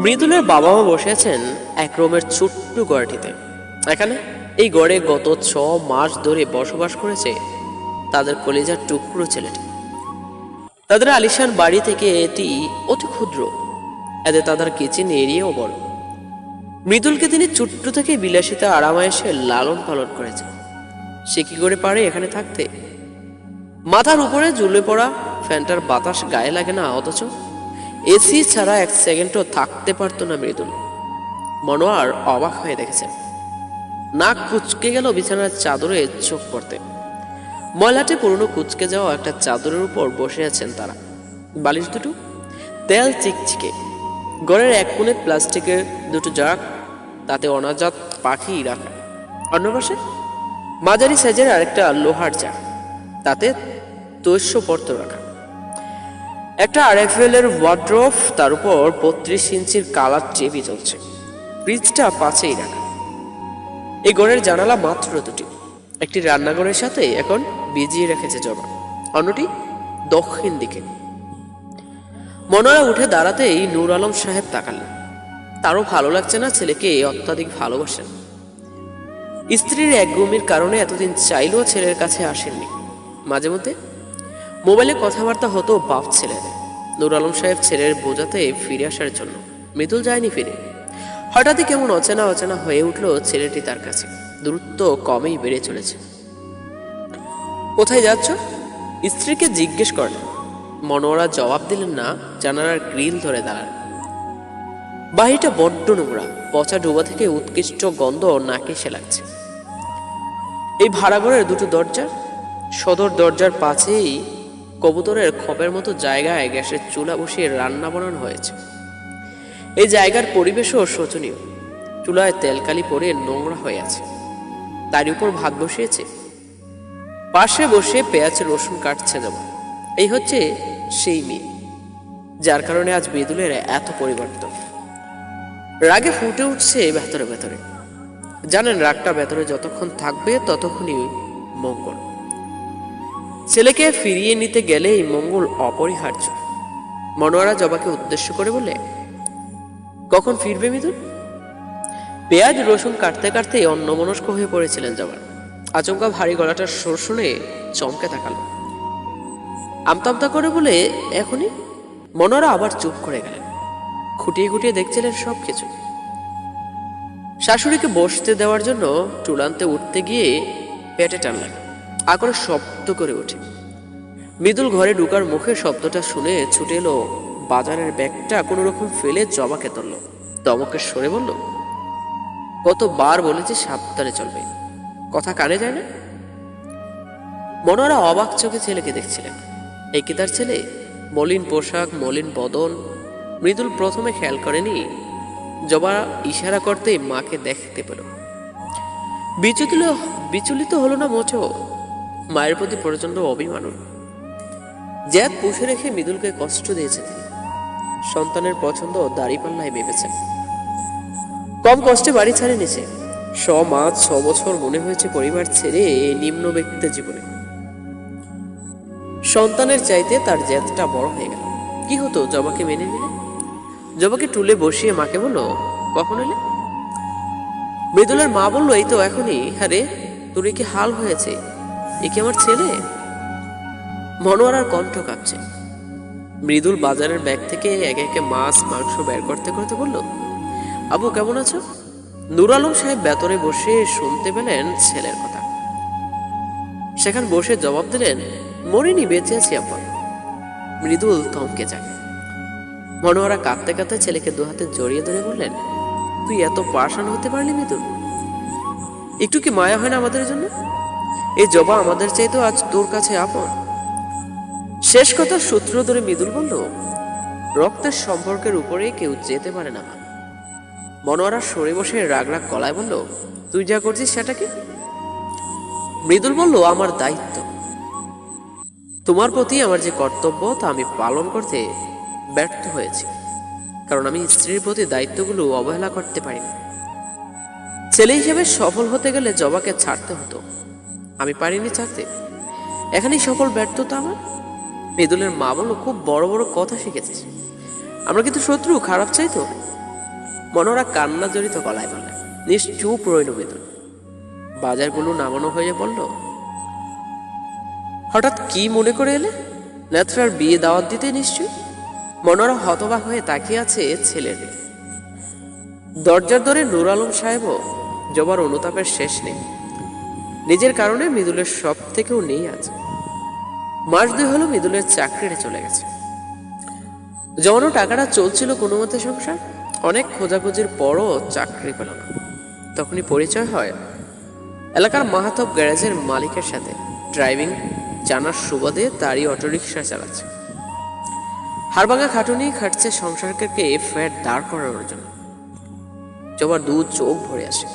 মৃদুলের বাবা মা বসে আছেন এক রুমের ছোট্ট ঘরটিতে। এখানে এই গড়ে গত 6 মাস ধরে বসবাস করেছে তাদের কলিজার টুকরো ছেলেটি। তাদের আলিশান বাড়ি থেকে এটি অতি ক্ষুদ্র, এতে তাদের কিচেন এরিয়াও বড়। মৃদুলকে তিনি ছোট্ট থেকে বিলাসিতা আরামায়েশে লালন পালন করেছে। সে কি করে পারে এখানে থাকতে? মাথার উপরে ঝুলে পড়া ফ্যানটার বাতাস গায়ে লাগে না, অথচ এসি ছাড়া 1 সেকেন্ডও থাকতে পারতো না মৃদুল। মনোয়ার অবাক হয়ে দেখেছেন। নাক কুচকে গেল বিছানার চাদরে চোখ পড়তে। ময়লাটে পুরনো কুচকে যাওয়া একটা চাদরের উপর বসে আছেন তারা। বালিশ দুটো তেল চিকচিকে। ঘরের এক কোণে প্লাস্টিকের দুটো জাগ, তাতে অনাজাত পাখি রাখা। অন্য পাশে মাঝারি সাইজের আরেকটা লোহার জাগ, তাতে তৈশ্যপত্র রাখা। একটা RFL এর ওয়ার্ড্রোব, তার উপর 32 ইঞ্চির কালার টিভি চলছে। ফ্রিজটা পাশেই রাখা। এই ঘরের জানালা মাত্র দুটি। একটি রান্নাঘরের সাথে এখন বিজিয়ে রেখেছে জবা, অন্যটি দক্ষিণ দিকে। মনোয়ারা উঠে দাঁড়াতেই নূর আলম সাহেব তাকালেন। তারও ভালো লাগছে না, ছেলেকে অত্যাধিক ভালোবাসেন। স্ত্রীর একগুমির কারণে এতদিন চাইলেও ছেলের কাছে আসেননি। মাঝে মধ্যে মোবাইলে কথাবার্তা হতো বাপ ছেলেদের। নূর আলম সাহেব ছেলের বোঝাতে ফিরে আসার জন্য। মৃদুল যায়নি ফিরে। হঠাৎই কেমন অচেনা অচেনা হয়ে উঠল ছেলেটি তার কাছে। দূরত্ব কমেই বেড়ে চলেছে। কোথায় যাচ্ছ? স্ত্রীকে জিজ্ঞেস করলেন। মনোয়ারা জবাব দিলেন না, জানালার গ্রিল ধরে দাঁড়ালেন। বাড়িটা বড্ড নোংরা, পচা ডোবা থেকে উৎকৃষ্ট গন্ধ নাকে এসে লাগছে। এই ভাড়াঘরের দুটো দরজা, সদর দরজার পাশেই কবুতরের খপের মতো জায়গায় গ্যাসের চুলা বসিয়ে রান্না বানানো হয়েছে। এই জায়গার পরিবেশও শোচনীয়। চুলায় তেলকালি পড়ে নোংরা হয়ে আছে, তার উপর ভাত বসিয়েছে। পাশে বসে পেঁয়াজ রসুন কাটছে যেমন। এই হচ্ছে সেই মেয়ে যার কারণে আজ মৃদুলের এত পরিবর্তন। রাগে ফুটে উঠছে ভেতরে ভেতরে। জানেন, রাগটা ভেতরে যতক্ষণ থাকবে ততক্ষণই মঙ্গল। ছেলেকে ফিরিয়ে নিতে গেলে এই মঙ্গল অপরিহার্য। মনোয়ারা জবাকে উদ্দেশ্য করে বলে, কখন ফিরবে মৃদুল? পেঁয়াজ রসুন কাটতে কাটতে অন্যমনস্ক হয়ে পড়েছিলেন জবা। আচমকা ভারী গলাটার সুর শুনে চমকে তাকালো। আমতা আমতা করে বলে, এখনই? মনোয়ারা আবার চুপ করে গেলেন। খুঁটিয়ে খুঁটিয়ে দেখছিলেন সবকিছু। শাশুড়িকে বসতে দেওয়ার জন্য টুলান্তে উঠতে গিয়ে পেটে টানলেন। আকরে শব্দ করে ওঠে। মৃদুল ঘরে ঢুকার মুখে শব্দটা শুনে ছুটে এলো। বাজারের ব্যাগটা কোনো রকম ফেলে জবাকে ধরল। দমকে সরে বলল, কতবার বলেছি সাবধানে চলবে, কথা কানে যায় না? মনোয়ারা অবাক চোখে ছেলেকে দেখছিলেন। এই কি তার ছেলে? মলিন পোশাক, মলিন বদন। মৃদুল প্রথমে খেয়াল করেনি। জবা ইশারা করতে মাকে দেখতে পেল। বিচলিত হলো না মোটেও। মায়ের প্রতি প্রচন্ড অভিমানন। জ্যাদ পুষে রেখে মৃদুলকে কষ্ট দিয়েছে তিনি। সন্তানের পছন্দ দাড়িপাল্লায় ভেবেছেন। কম কষ্টে বাড়ি ছাড়ে নিছে। 6 মাস 6 বছর মনে হয়েছে পরিবার ছেড়ে নিম্ন ব্যক্তির জীবনে। সন্তানের চাইতে তার জ্যাদটা বড় হয়ে গেল। কি হতো জবাকে মেনে নিলে? জবাকে টুলে বসিয়ে মাকে বলল, কখন এলে? মৃদুলের মা বলল, এই তো এখনই। আরে তোর কি হাল হয়েছে? এ কি আমার ছেলে? মনোয়ারার কণ্ঠ কাঁপছে। মৃদুল বাজারের ব্যাগ থেকে একে একে মাছ মাংস বের করতে করতে বলল, আবু কেমন আছো? নূর আলম সাহেব ভেতরে বসে শুনতে পেলেন ছেলের কথা। সেখানে বসে জবাব দিলেন, মরিনি, বেঁচে আছি আব্বা। মৃদুল থমকে যায়। মনোয়ারা কাঁদতে কাঁদতে ছেলেকে দুহাতে জড়িয়ে ধরে বললেন, তুই এত পাষাণ হতে পারলি মৃদুল? একটু কি মায়া হয় না আমাদের জন্য? এই জবা আমাদের চাইতেও আজ তোর কাছে আপন। শেষ কথার সূত্র ধরে মৃদুল বলল, রক্তের সম্পর্কের উপরে কেউ যেতে পারে না। মনোয়ারা সরে বসে রাগ রাগ গলায় বলল, তুই যা করছিস সেটা কি? মৃদুল বলল, আমার দায়িত্ব। তোমার প্রতি আমার যে কর্তব্য তা আমি পালন করতে ব্যর্থ হয়েছি, কারণ আমি স্ত্রীর প্রতি দায়িত্বগুলো অবহেলা করতে পারিনি। ছেলে হিসেবে সফল হতে গেলে জবাকে ছাড়তে হতো, আমি পারিনি ছাড়তে। এখানেই সকল ব্যর্থতা আমার। মৃদুলের মা বলল, খুব বড় বড় কথা শিখেছিস। আমরা কিন্তু শত্রু, খারাপ চাই তো? মনোরা কান্না জড়িত গলায় বলে। নিশ্চুপ রইল মৃদুল। বাজারগুলো নামানো হয়ে বলল, হঠাৎ কি মনে করে এলে? নেত্রার বিয়ে দাওয়াত দিতে নিশ্চয়ই। মনোরা হতবাক হয়ে তাকিয়ে আছে ছেলের দিকে। দরজার দরে নূর আলম সাহেবও জবার অনুতাপের শেষ নেই। নিজের কারণে মৃদুলের সব থেকেও নেই আছে। মাস 2 হলো মৃদুলের চাকরিতে চলে গেছে। জমানো টাকাটা চলছিল কোনো মতে সংসার। অনেক খোঁজাখুঁজির পরও চাকরি পেল না। তখনই পরিচয় হয় এলাকার মাহাতব গ্যারেজের মালিকের সাথে। ড্রাইভিং জানার সুবাদে তারই অটোরিকশা চালাচ্ছে। হাড়ভাঙা খাটুনি খাটছে সংসারকে ফ্যাট দাঁড় করানোর জন্য। জবার 2 চোখ ভরে আসে।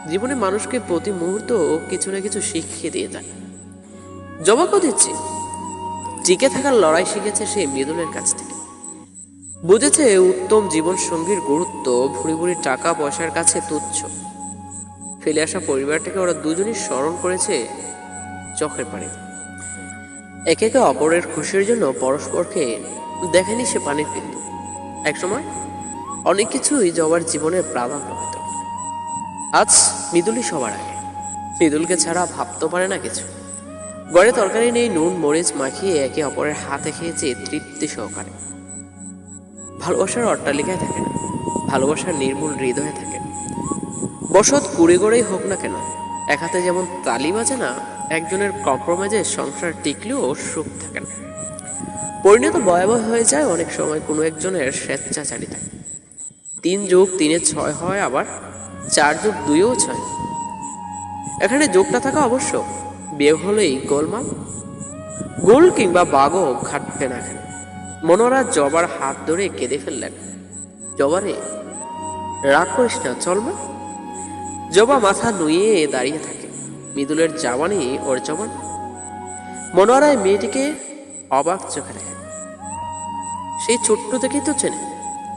জীবনে মানুষকে প্রতি মুহূর্ত কিছু না কিছু শিখিয়ে দিয়ে যায়। জবাকেও দিচ্ছে। টিকে থাকার লড়াই শিখেছে সে মৃদুলের কাছ থেকে। বুঝেছে উত্তম জীবন সঙ্গীর গুরুত্ব ভুড়ি ভুড়ি টাকা পয়সার কাছে তুচ্ছ। ফেলে আসা পরিবারটাকে ওরা দুজনই স্মরণ করেছে চোখের পানি। একে একে অপরের খুশির জন্য পরস্পরকে দেখেনি সে পানির বিন্দু। একসময় অনেক কিছুই জবার জীবনের প্রাধান্য পেত। আজ মৃদুলই সবার আগে। মৃদুলকে ছাড়া ভাবতে পারে না কিছু। ঘরে তরকারি নেই, নুন মরিচ মাখিয়ে একে অপরের হাতে খেয়েছে তৃপ্তি সহকারে। ভালোবাসার অট্টালিকায় থাকে না, ভালোবাসার নির্মূল হৃদয়ে থাকে। বসত কুড়ে গড়েই হোক না কেন, এক হাতে যেমন তালি বাজে না, একজনের কম্প্রোমাইজে সংসার টিকলেও সুখ থাকে না। পরিণত ভয়াবহ হয়ে যায় অনেক সময় কোনো একজনের স্বেচ্ছাচারিতায়। 3 যোগ 3 6 হয়, আবার 4 যোগ 2 6। এখানে যোগটা থাকা অবশ্য। বিয়ে হলেই গোলমাল। গোল কিংবা বাগও খাটবে না এখানে। মনোরা জবার হাত ধরে কেঁদে ফেললেন। জবারে, রাগ করিস না, চল মা। জবা মাথা নুয়ে দাঁড়িয়ে থাকে। মৃদুলের জাওয়ানি ওর জবান। মনোয়ারায় মেয়েটিকে অবাক চোখে দেখে। সেই ছোট্ট থেকেই তো চেনে।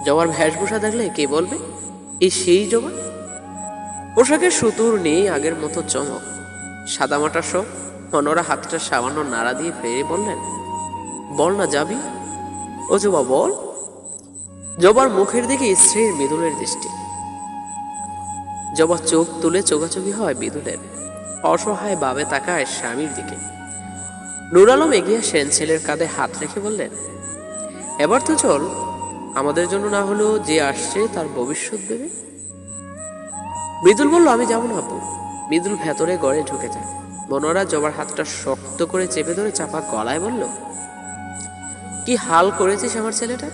জবার ভেষভূষা দেখলে কে বলবে এই সেই জবা? পোশাকের সুতোর নেই আগের মতো চমক, সাদামাটা সব। মনোরা হাতটা সামান্য নাড়া দিয়ে ফেরে বললেন, বল না যাবি? ও জবা বল। জবার মুখের দিকে স্ত্রীর মৃদুলের দৃষ্টি। জবা চোখ তুলে চোখাচোখি হয় মৃদুলের। অসহায় ভাবে তাকায় স্বামীর দিকে। নূর আলম এগিয়ে আসেন, ছেলের কাঁধে হাত রেখে বললেন, এবার তো চল। আমাদের জন্য না হলেও যে আসছে তার ভবিষ্যৎ দেবে। মৃদুল বলল, আমি যাবো না আপু। মৃদুল ভেতরে ঘরে ঢুকে যায়। মনোরা জবার হাতটা শক্ত করে চেপে ধরে চাপা গলায় বলল, কি হাল করেছিস আমার ছেলেটা?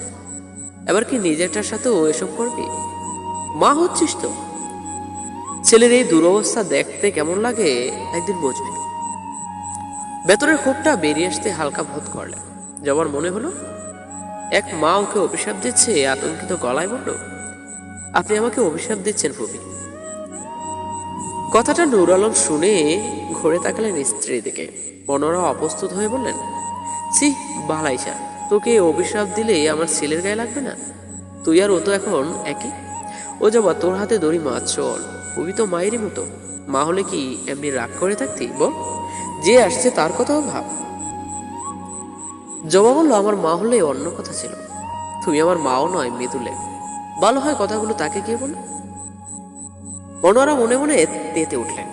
এবার কি নিজেরটার সাথে ও এসব করবি? মা হচ্ছিস তো। ছেলের এই দুরবস্থা দেখতে কেমন লাগে একদিন বুঝবি। ভেতরের ক্ষোভটা বেরিয়ে আসতে হালকা বোধ করলেন। জবার মনে হলো এক মা ওকে অভিশাপ দিচ্ছে। আতঙ্কিত গলায় বলল, আপনি আমাকে অভিশাপ দিচ্ছেন ফুপি? কথাটা নূর আলম শুনে ঘুরে তাকালেন স্ত্রীর দিকে। মনোরা অপ্রস্তুত হয়ে বললেন, ছি বালাইসা, তোকে অভিশাপ দিলে আমার ছেলের গায়ে লাগবে না? তুই আর ও তো এখন একই। ও যাবা, তোর হাতে দড়ি মা, চল। খুবই তো মায়েরই মতো। মা হলে কি এমনি রাগ করে থাকতি? বল, যে আসছে তার কথাও ভাব। জবা বলল, আমার মা হলে অন্য কথা ছিল। তুমি আমার মাও নয় মৃদুলে। ভালো হয় কথাগুলো তাকে গিয়ে বলো। মনোয়ারা মনে মনে তেতে উঠলেন।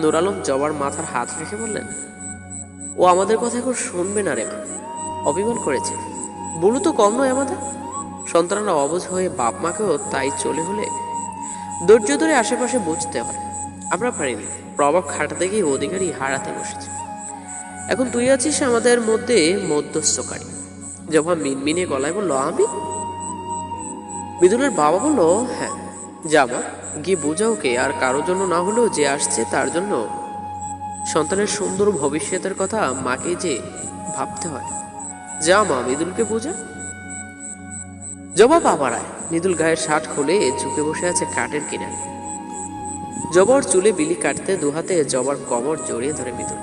নূর আলম জবার মাথার হাত রেখে বললেন, ও আমাদের কথা এখন শুনবে না রে মা। অভিমান করেছে। বলু তো কম নয় আমাদের। সন্তানরা অবুঝ হয়ে বাপ মাকেও তাই চলে হলে ধৈর্য ধরে আশেপাশে বুঝতে হয়। আমরা পারিনি, প্রভাব খাটাতে গিয়ে অধিকারী হারাতে বসেছে। এখন তুই আছিস আমাদের মধ্যে মধ্যস্থকারী। জবা মিনমিনে গলায় বলল, আমি? মৃদুলের বাবা বলল, হ্যাঁ যাবা, গিয়ে বোঝাও কে। আর কারো জন্য না হলেও যে আসছে তার জন্য। সন্তানের সুন্দর ভবিষ্যতের কথা মাকে যে ভাবতে হয়। যা মা, মৃদুলকে বোঝা। জবা পা বাড়ায়। মৃদুল গায়ের শার্ট খুলে ঝুঁকে বসে আছে কাঠের কিনারে। জবার চুলে বিলি কাটতে দুহাতে জবার কমর জড়িয়ে ধরে মৃদুল।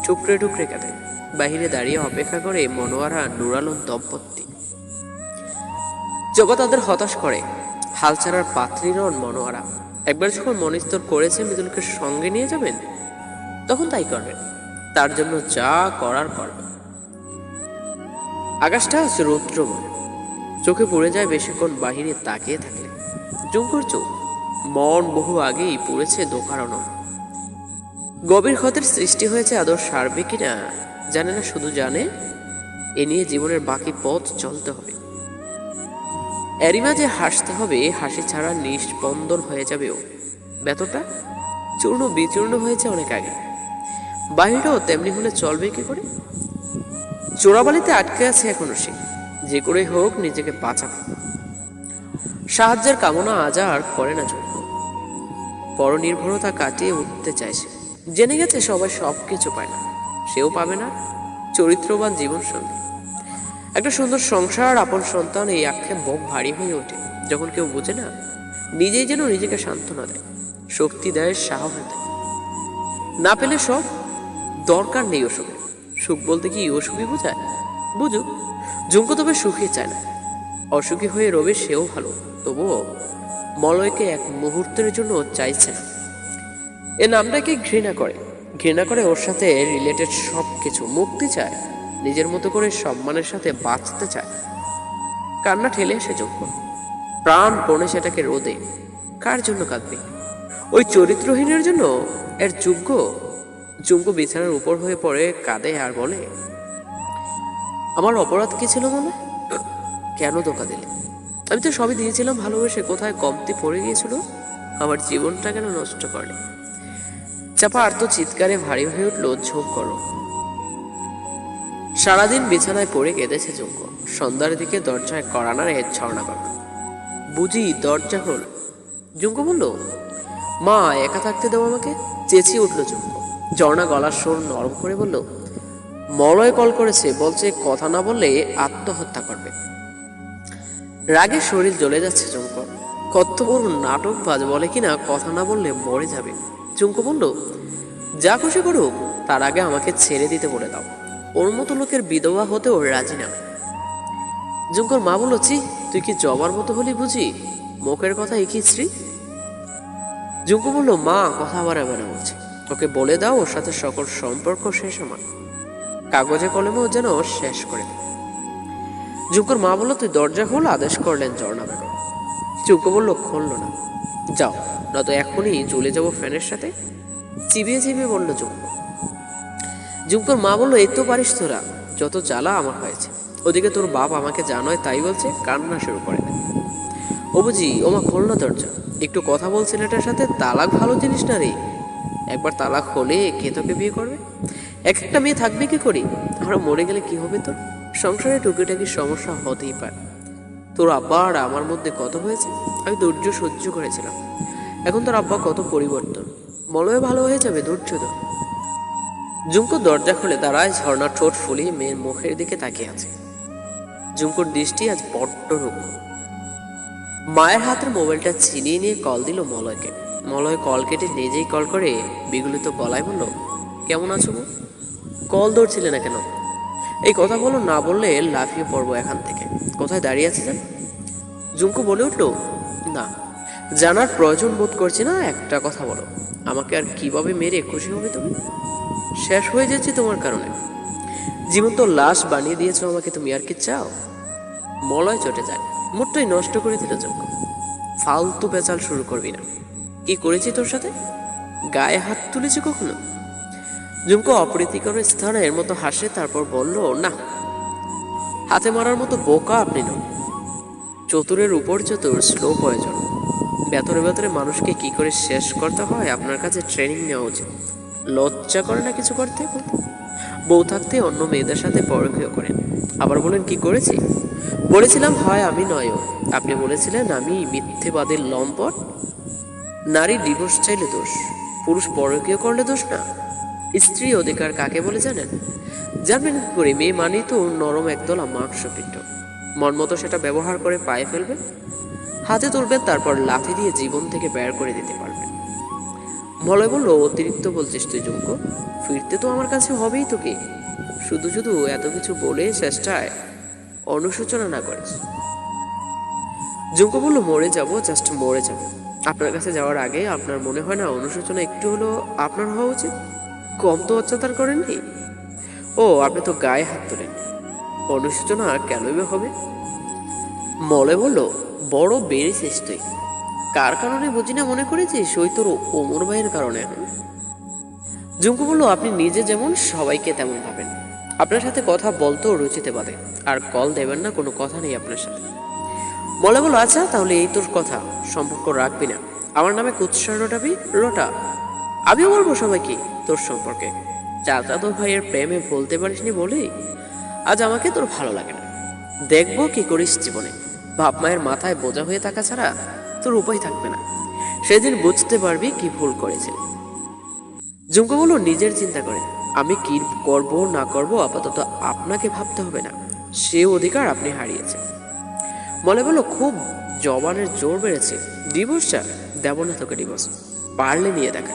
টুকরে টুকরে কাটে। বাহিরে দাঁড়িয়ে অপেক্ষা করে মনোয়ারা নূর আলম দম্পতি। জবা তাদের হতাশ করে। হাল ছাড়ার পাত্রী নন মনোয়ারা। একবার যখন মনস্থির করেছে মৃদুলকে সঙ্গে নিয়ে যাবেন, তখন তাই করবেন। তার জন্য যা করার করবেন। আকাশটা রৌদ্রময়। চোখে পড়ে যায় বেশিক্ষণ বাহিরে তাকিয়ে থাকলে। জুঙ্কর চোখ, মন বহু আগেই পড়েছে দোকানো। গভীর ক্ষতের সৃষ্টি হয়েছে আদর সারবে কিনা জানে না, শুধু জানে এ নিয়ে জীবনের বাকি পথ চলতে হবে। এরই মাঝে হাসতে হবে, হাসি ছাড়া নিস্পন্দন হয়ে যাবে ও। ব্যথাটা চূর্ণ বিচূর্ণ হয়েছে অনেক আগে। বাহিরেও তেমনি হলে চলবে কি করে? চোরাবালিতে আটকে আছে এখনো সে। যে করে হোক নিজেকে বাঁচাবে। সাহায্যের কামনা আজ আর করে না চোখ। পরনির্ভরতা কাটিয়ে উঠতে চাইছে। জেনে গেছে সবাই সবকিছু পায় না, সেও পাবে না চরিত্রবান জীবন সঙ্গী। একটা সুন্দর সংসার, আপন সন্তান, এই আক্ষেপ বুক ভারী হয়ে ওঠে যখন কেউ বোঝে না, নিজেই যেন নিজেকে সান্ত্বনা দেয়, শক্তি দেয়, সাহস দেয়। না পেলে সব, দরকার নেই ওসবের। সুখ বলতে কি অসুখী বোঝায়? বুঝুক। জুঙ্কো তবে সুখী চায় না, অসুখী হয়ে রবে সেও ভালো। তবুও মলয়কে এক মুহূর্তের জন্য চাইছে না। এ নামটাকে ঘৃণা করে ওর সাথে রিলেটেড সব কিছু। মুক্তি চায়, নিজের মতো করে সম্মানের সাথে বাঁচতে চায়। কান্না ঠেলে সে যোগ্য, প্রাণপণে সেটাকে রোদে। কার জন্য কাঁদবে? ওই চরিত্রহীনের জন্য? এর যোগ্য? জুঙ্কো বিছানার উপর হয়ে পড়ে কাঁদে আর বলে, আমার অপরাধ কি ছিল মনে? কেন ধোকা দিলে? আমি তো সবই দিয়েছিলাম ভালোবেসে, কোথায় কমতি পড়ে গিয়েছিল? আমার জীবনটা কেন নষ্ট করলে? চাপা আর্ত চিৎকারে ভারী হয়ে উঠল ঝোঁক করো। সারাদিন বিছানায় পড়ে কেঁদেছে জুঙ্ক। সন্ধ্যার দিকে দরজায় কড়া নাড়ে ঝর্ণা বাবা। বুঝি দরজা খোল। জুঙ্ক বলল, মা একা থাকতে দাও আমাকে। চেঁচিয়ে উঠল জুঙ্ক। ঝর্ণা গলার সুর নরম করে বলল, মলয় কল করেছে, বলছে কথা না বললে আত্মহত্যা করবে। রাগে শরীর জ্বলে যাচ্ছে জুঙ্ক। কত বড় নাটকবাজ, বলে কিনা কথা না বললে মরে যাবে। জুঙ্ক বলল, যা খুশি করুক, তার আগে আমাকে ছেড়ে দিতে বলে দাও। ওর মতো লোকের বিধবা হতেও রাজি না। জুঙ্কর মা বলল, চি, তুই কি জবার মতো হলি বুঝি? মুখের কথা একই শ্রী। জুঙ্কু বলল, মা কথা আবার এবার বলছে, ওকে বলে দাও ওর সাথে সকল সম্পর্ক শেষ আমার। কাগজে কলমেও যেন শেষ করে দেয়। জুঙ্কুর মা বলল, তুই দরজা খোল, আদেশ করলেন ঝর্ণা বেগম। জুঙ্কু বলল, খুলল না। যাও, নয়তো এখনই চলে যাবো ফ্যানের সাথে। চিবিয়ে চিবিয়ে বলল জুঙ্কু। জুঙ্কুর মা বলল, এই তো পারিস তোরা, যত জ্বালা আমার হয়েছে। ওদিকে তোর বাপ আমাকে জানোয় তাই বলছে, কান্না শুরু করে দেয়। ও বুঝি, ওমা খোল না দরজা, একটু কথা বল ছেলেটার সাথে। তালাক ভালো জিনিস না রে। একবার তালাক হলে কে তোকে বিয়ে করবে? এক একটা মেয়ে থাকবে কি করি? আমরা মরে গেলে কি হবে তোর? সংসারে টুকিটাকি সমস্যা হতেই পারে। তোর আব্বা আর আমার মধ্যে কত হয়েছে, আমি ধৈর্য সহ্য করেছিলাম। এখন তোর আব্বা কত পরিবর্তন। মলয় ভালো হয়ে যাবে, ধৈর্য ধর। জুঙ্কু দরজা খুলে দাঁড়ায়। ঝর্ণা ঠোঁট ফুলিয়ে মেয়ের মুখের দিকে তাকিয়ে আছে। জুঙ্কুর দৃষ্টি আজ বড্ড রুক্ষ। মায়ের হাতের মোবাইলটা ছিনিয়ে নিয়ে কল দিল মলয়কে। মলয় কল কেটে নিজেই কল করে বিগলিত গলায় বলল, কেমন আছো গো? কল ধরছিলে না কেন? এই কথা বলো, না বললে লাফিয়ে পড়বো এখান থেকে। কোথায় দাঁড়িয়ে আছে যেন? জুঙ্কু বলে উঠল, না, জানার প্রয়োজন বোধ করছি না। একটা কথা বলো, আমাকে আর কিভাবে মেরে খুশি হবে তুমি? শেষ হয়ে যাচ্ছে তোমার কারণে। জীবন্ত লাশ বানিয়ে দিয়েছো আমাকে, তুমি আর কি চাও? মলয় চটে যায়। মুডটাই নষ্ট করে দিল জুঙ্কু। ফালতু পেঁচাল শুরু করবি না। কি করেছি তোর সাথে? গায়ে হাত তুলেছি কখনো? জুঙ্কু অপ্রীতিকর স্থানের মতো হাসে, তারপর বলল, না, হাতে মারার মতো বোকা আপনি নন। চতুরের উপর চতুর, স্লো প্রয়োজন। ভেতরে ভেতরে মানুষকে কি করে শেষ করতে হয় আপনার কাছে ট্রেনিং নেওয়া উচিত। লজ্জা করে না কিছু করতে বলতে? বউ থাকতে অন্য মেয়েদের সাথে পরকীয় করেন, আবার বলেন কি করেছি? বলেছিলাম হয় আমি নয়ও। আপনি বলেছিলেন আমি মিথ্যেবাদের লম্পট। নারী ডিভোর্স চাইলে দোষ, পুরুষ পরকীয় করলে দোষ না। স্ত্রী অধিকার কাকে বলে জানেন? জানবেন কি করে? মেয়ে মানেই তো নরম একদলা মাংসপিণ্ড। মন মতো সেটা ব্যবহার করে পায়ে ফেলবেন, হাতে তুলবেন, তারপর লাথি দিয়ে জীবন থেকে বের করে দিতে পারবেন। মলয় বলল, অতিরিক্ত বলছিস তুই জুঙ্কু। ফিরতে তো আমার কাছে হবেই তোকে। শুধু শুধু এত কিছু বলে চেষ্টায় অনুশোচনা না করিস। জুঙ্কু বলল, মরে যাব, জাস্ট মরে যাব। আপনার কাছে যাওয়ার আগে আপনার মনে হয় না অনুশোচনা একটু হলো আপনার হওয়া উচিত? কম তো অত্যাচার করেননি। ও, আপনি তো গায়ে হাত তোলেন, অনুশোচনা কেনই হবে? মলয় বলল, বড় বেড়েছিস তুই। কার কারণে বুঝি না মনে করেছিস ওই তোর ওমর ভাইয়ের কারণে। জুঙ্কু বলল, আপনি নিজে যেমন সবাইকে তেমন ভাবেন। আপনার সাথে কথা বলতেও রুচিতে বাদে, আর কল দেবেন না, কোনো কথা নেই আপনার সাথে। মলয় বলল, আচ্ছা তাহলে এই তোর কথা, সম্পর্ক রাখবি না, আমার নামে কুৎসা রটাবি রটা। আমিও বলবো সবাইকে তোর সম্পর্কে। চাচা তো ভাইয়ের প্রেমে বলতে পারিসনি বলেই আজ আমাকে তোর ভালো লাগে না। দেখবো কি করিস জীবনে। বাপ মায়ের মাথায় বোঝা হয়ে থাকা ছাড়া তোর উপায় থাকবে না। সেদিন বুঝতে পারবি কি ভুল করেছিলি। জুঙ্কু বলল, নিজের চিন্তা করে আমি কি করব না করব আপাতত আপনাকে ভাবতে হবে না, সে অধিকার আপনি হারিয়েছেন। মলয় বলল, খুব জবানের জোর বেড়েছে। ডিভোর্স চা? দেব না তোকে ডিভোর্স, পারলে নিয়ে দেখা।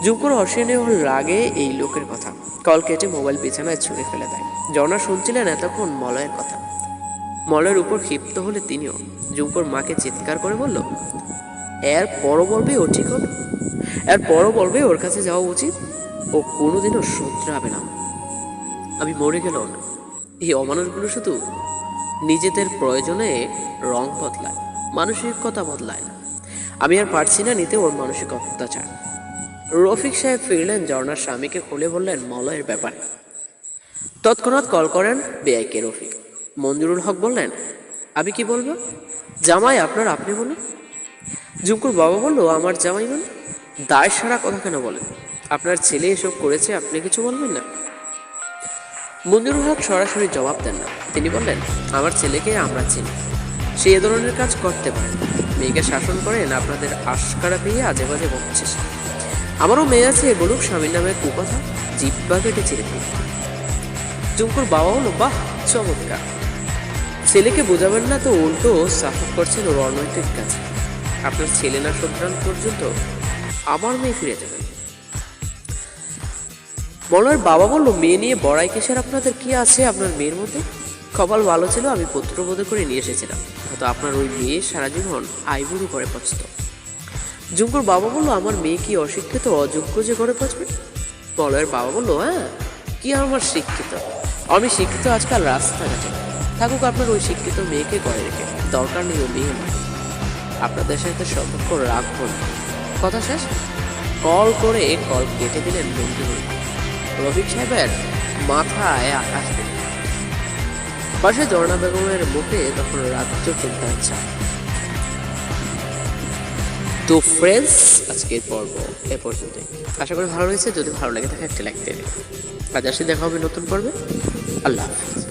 জুঙ্কুর অসীনীয় লাগে এই লোকের কথা। কল কেটে মোবাইল বিছানায় ছুঁড়ে ফেলে দেয়। জনা শুনছিলেন এতক্ষণ মলয়ের কথা। মলয়ের উপর ক্ষিপ্ত হলে তিনিও। জুঙ্কুর মাকে চিৎকার করে বলল, এর পরও বলবে ও ঠিক হবে, এর পরও বলবে ওর কাছে যাওয়া উচিত, ও কোনোদিনও শুধরাবে না। আমি মরে গেলেও না। এই অমানুষগুলো শুধু নিজেদের প্রয়োজনে রং বদলায়, মানসিকতা বদলায় না। আমি আর পারছি না নিতে ওর মানসিক অত্যাচার। রফিক সাহেব ফিরলেন, ঝর্ণার স্বামীকে খুলে বললেন মলয়ের ব্যাপারে। তৎক্ষণাৎ কল করেন বেআইকে রফিক। মঞ্জুরুল হক বললেন, আমি কি বলবো? জামাই আপনার, আপনি বলুন। জুঙ্কুর বাবা বলল, আমার জামাই মানে? দায় সারা কথা কেন বলেন? আপনার ছেলে এসব করেছে, আপনি কিছু বলবেন না? মঞ্জুরুল হক সরাসরি জবাব দেন না। তিনি বললেন, আমার ছেলেকে আমরা চিনি, সে এ ধরনের কাজ করতে পারে। মেয়েকে শাসন করেন, আপনাদের আশকারা পেয়ে আজে বাজে বকছে। আমারও মেয়ে আছে, বলুক স্বামীর নামে কুকথা, জিব্বা কেটে ছিঁড়ে ফেলবে। জুঙ্কুর বাবা হলো, বাহ চমৎকার। ছেলেকে বোঝাবেন না তো উল্টো সাপোর্ট করছেন ওর অনৈতিক কাছে। আপনার ছেলে না শুধরান পর্যন্ত আমার মেয়ে ফিরে যাবেন। মলয়ের বাবা বলল, মেয়ে নিয়ে বড়াই কিসের? আপনাদের কি আছে আপনার মেয়ের মধ্যে? কপাল ভালো ছিল, আমি পুত্রবোধ করে নিয়ে এসেছিলাম, হয়তো আপনার ওই মেয়ে সারা জীবন আইবুড়ো করে পচত। জুঙ্কুর বাবা বলল, আমার মেয়ে কি অশিক্ষিত, অযোগ্য যে করে পচবে? মলয়ের বাবা বলল, হ্যাঁ কি আমার শিক্ষিত, আমি শিক্ষিত আজকাল রাস্তাঘাটে। থাকুক আপনার ওই শিক্ষিত মেয়েকে ঘরে রেখে, দরকার নেই ও মেয়ে নয়। আপনাদের সাথে সম্পর্ক রাখবো না। কথা শেষ। কল করে কল কেটে দিলেন মঞ্জুরুল। রফিক সাহেবের মাথায় আকাশ দিল। পাশে ঝর্ণা বেগমের মুখে তখন রাজ্য চিন্তার ছাপ। তো ফ্রেন্ডস, আজকের পর্ব এ পর্যন্ত। আশা করি ভালো লেগেছে। যদি ভালো লাগে থাকে একটা লাইক দিয়ে দিন। আজ আসি, দেখা হবে নতুন পর্বে। আল্লাহ হাফিজ।